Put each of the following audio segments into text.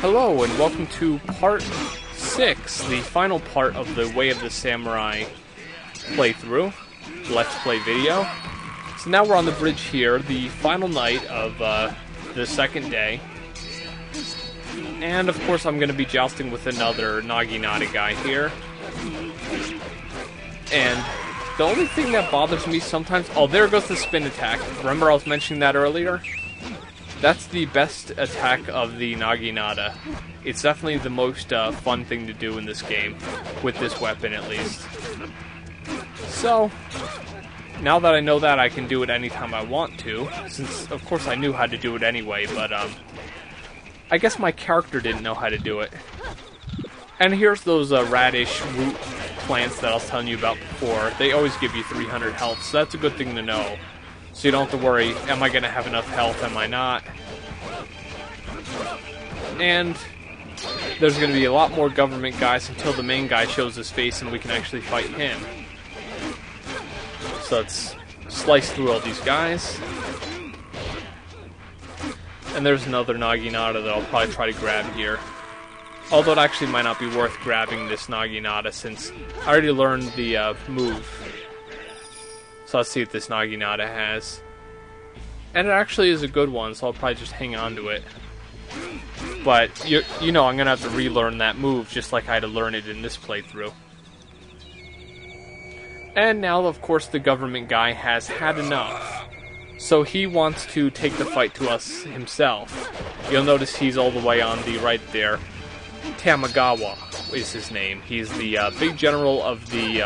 Hello and welcome to part 6, the final part of the Way of the Samurai playthrough, Let's Play video. So now we're on the bridge here, the final night of the second day. And of course I'm going to be jousting with another Naginata guy here. And the only thing that bothers me sometimes... Oh, there goes the spin attack. Remember I was mentioning that earlier? That's the best attack of the Naginata. It's definitely the most fun thing to do in this game, with this weapon at least. So, now that I know that, I can do it anytime I want to, since of course I knew how to do it anyway, but I guess my character didn't know how to do it. And here's those radish root plants that I was telling you about before. They always give you 300 health, so that's a good thing to know. So you don't have to worry, am I going to have enough health, am I not? And there's going to be a lot more government guys until the main guy shows his face and we can actually fight him. So let's slice through all these guys. And there's another Naginata that I'll probably try to grab here. Although it actually might not be worth grabbing this Naginata since I already learned the move. So let's see what this Naginata has. And it actually is a good one, so I'll probably just hang on to it. But, you know, I'm going to have to relearn that move just like I had to learn it in this playthrough. And now, of course, the government guy has had enough. So he wants to take the fight to us himself. You'll notice he's all the way on the right there. Tamagawa is his name. He's the big general of the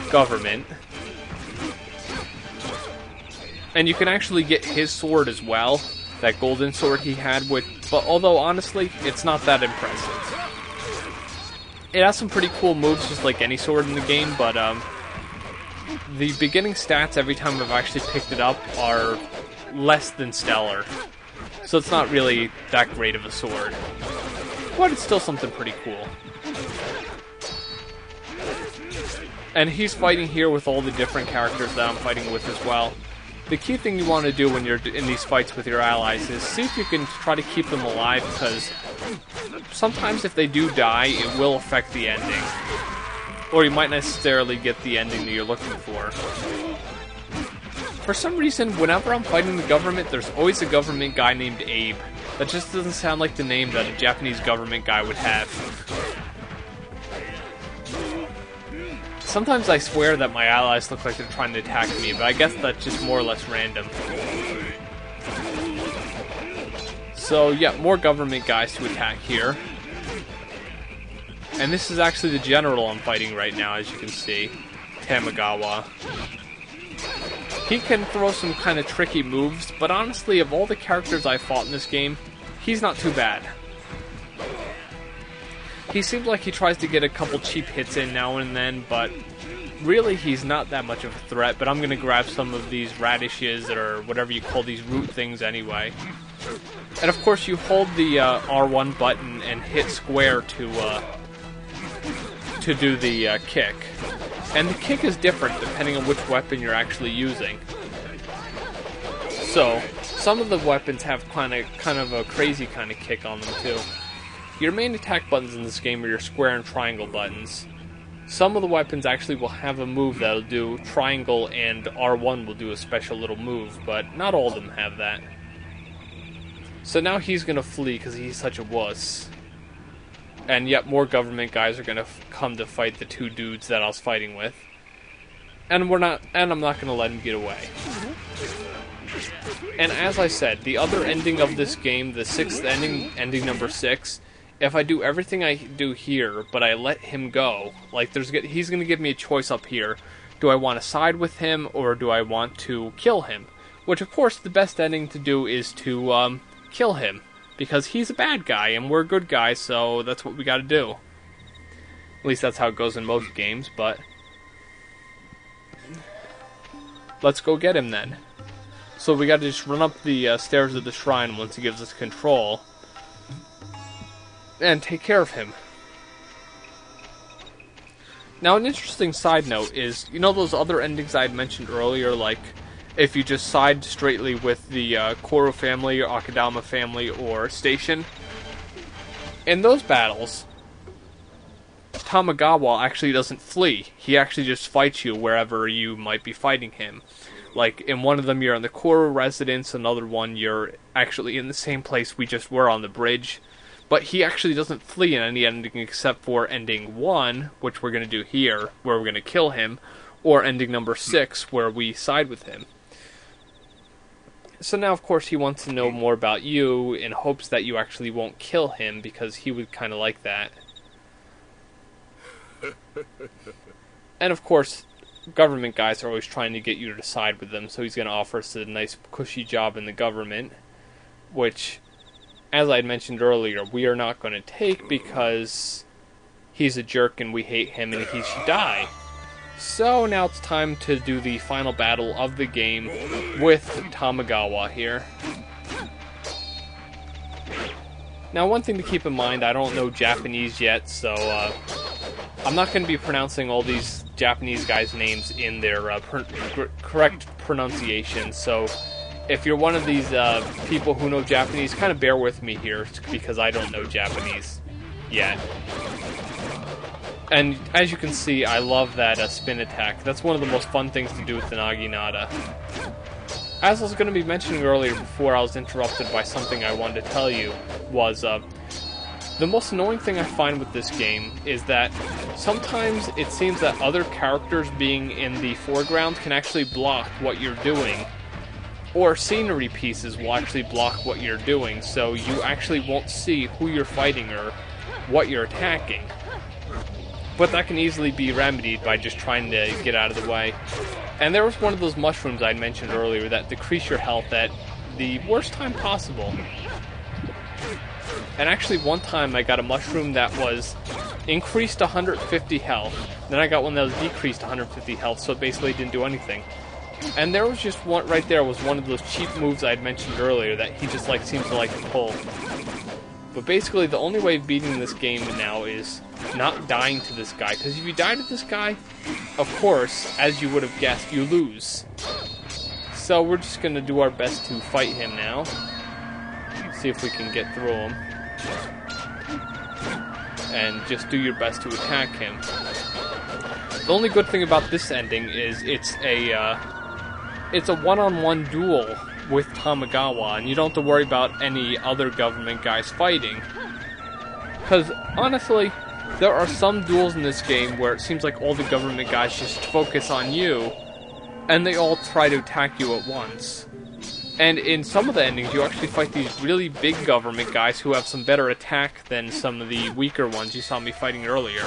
government. And you can actually get his sword as well, that golden sword he had with, but although honestly, it's not that impressive. It has some pretty cool moves just like any sword in the game, but the beginning stats every time I've actually picked it up are less than stellar. So it's not really that great of a sword. But it's still something pretty cool. And he's fighting here with all the different characters that I'm fighting with as well. The key thing you want to do when you're in these fights with your allies is see if you can try to keep them alive, because sometimes if they do die, it will affect the ending. Or you might not necessarily get the ending that you're looking for. For some reason, whenever I'm fighting the government, there's always a government guy named Abe. That just doesn't sound like the name that a Japanese government guy would have. Sometimes I swear that my allies look like they're trying to attack me, but I guess that's just more or less random. So, yeah, more government guys to attack here. And this is actually the general I'm fighting right now, as you can see. Tamagawa. He can throw some kind of tricky moves, but honestly, of all the characters I've fought in this game, he's not too bad. He seems like he tries to get a couple cheap hits in now and then, but really he's not that much of a threat. But I'm going to grab some of these radishes, or whatever you call these root things anyway. And of course you hold the R1 button and hit square to do the kick. And the kick is different depending on which weapon you're actually using. So, some of the weapons have kind of a crazy kind of kick on them too. Your main attack buttons in this game are your square and triangle buttons. Some of the weapons actually will have a move that'll do triangle, and R1 will do a special little move, but not all of them have that. So now he's gonna flee because he's such a wuss. And yet more government guys are gonna come to fight the two dudes that I was fighting with. And I'm not gonna let him get away. And as I said, the other ending of this game, the sixth ending number 6, if I do everything I do here, but I let him go, like he's going to give me a choice up here. Do I want to side with him, or do I want to kill him? Which, of course, the best ending to do is to kill him, because he's a bad guy, and we're good guys, so that's what we got to do. At least that's how it goes in most games, but let's go get him then. So we got to just run up the stairs of the shrine once he gives us control, and take care of him. Now, an interesting side note is, you know those other endings I had mentioned earlier, like if you just side straightly with the Koro family, or Akadama family, or Station? In those battles, Tamagawa actually doesn't flee. He actually just fights you wherever you might be fighting him. Like, in one of them you're in the Koro residence, another one you're actually in the same place we just were on the bridge. But he actually doesn't flee in any ending except for ending 1, which we're going to do here, where we're going to kill him, or ending number 6, where we side with him. So now, of course, he wants to know more about you in hopes that you actually won't kill him, because he would kind of like that. And, of course, government guys are always trying to get you to side with them, so he's going to offer us a nice, cushy job in the government, which, as I had mentioned earlier, we are not going to take because he's a jerk and we hate him and he should die. So now it's time to do the final battle of the game with Tamagawa here. Now, one thing to keep in mind, I don't know Japanese yet, so I'm not going to be pronouncing all these Japanese guys' names in their correct pronunciation, so if you're one of these people who know Japanese, kind of bear with me here, because I don't know Japanese yet. And as you can see, I love that spin attack. That's one of the most fun things to do with the Naginata. As I was going to be mentioning earlier before I was interrupted by something I wanted to tell you, was the most annoying thing I find with this game is that sometimes it seems that other characters being in the foreground can actually block what you're doing. Or scenery pieces will actually block what you're doing, so you actually won't see who you're fighting or what you're attacking. But that can easily be remedied by just trying to get out of the way. And there was one of those mushrooms I mentioned earlier that decrease your health at the worst time possible. And actually one time I got a mushroom that was increased 150 health, then I got one that was decreased 150 health, so it basically didn't do anything. And there was just one, right there was one of those cheap moves I had mentioned earlier that he just seems to like to pull. But basically the only way of beating this game now is not dying to this guy, because if you die to this guy, of course, as you would have guessed, you lose. So we're just going to do our best to fight him now. See if we can get through him. And just do your best to attack him. The only good thing about this ending is it's a one-on-one duel with Tamagawa, and you don't have to worry about any other government guys fighting. Because, honestly, there are some duels in this game where it seems like all the government guys just focus on you, and they all try to attack you at once. And in some of the endings, you actually fight these really big government guys who have some better attack than some of the weaker ones you saw me fighting earlier.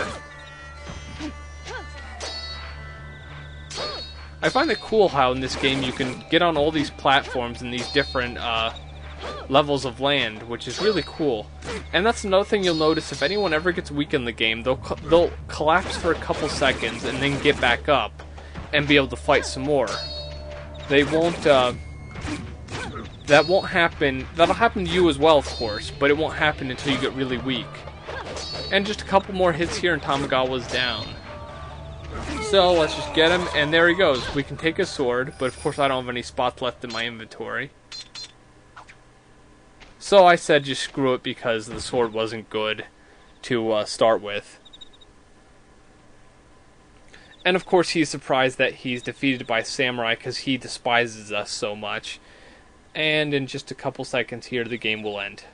I find it cool how in this game you can get on all these platforms in these different levels of land, which is really cool. And that's another thing you'll notice: if anyone ever gets weak in the game, they'll collapse for a couple seconds and then get back up and be able to fight some more. They won't, that won't happen. That'll happen to you as well, of course, but it won't happen until you get really weak. And just a couple more hits here and Tamagawa's down. So let's just get him, and there he goes. We can take his sword, but of course I don't have any spots left in my inventory. So I said just screw it, because the sword wasn't good to start with. And of course he's surprised that he's defeated by samurai, because he despises us so much. And in just a couple seconds here, the game will end.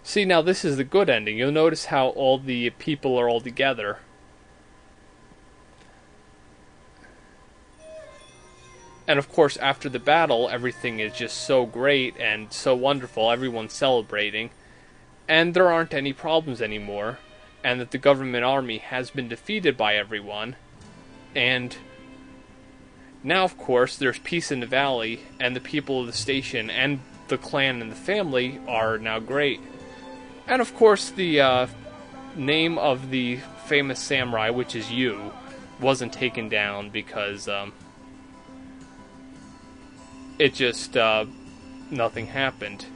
See, now this is the good ending. You'll notice how all the people are all together. And of course, after the battle, everything is just so great and so wonderful. Everyone's celebrating. And there aren't any problems anymore. And that the government army has been defeated by everyone. And now, of course, there's peace in the valley. And the people of the station and the clan and the family are now great. And of course, the name of the famous samurai, which is you, wasn't taken down because it just nothing happened.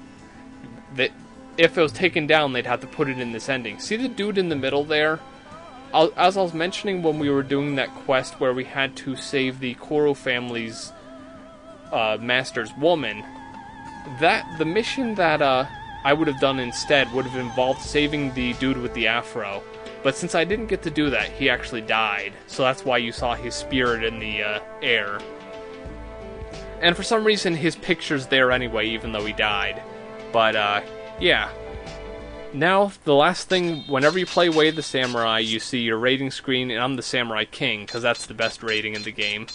That if it was taken down, they'd have to put it in this ending. See the dude in the middle there? As I was mentioning when we were doing that quest where we had to save the Koro family's master's woman, the mission that I would have done instead would have involved saving the dude with the afro. But since I didn't get to do that, he actually died. So that's why you saw his spirit in the air. And for some reason, his picture's there anyway, even though he died. But, yeah. Now, the last thing, whenever you play Way of the Samurai, you see your rating screen, and I'm the Samurai King, because that's the best rating in the game.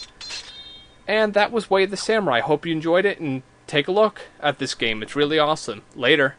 And that was Way of the Samurai. Hope you enjoyed it, and take a look at this game. It's really awesome. Later.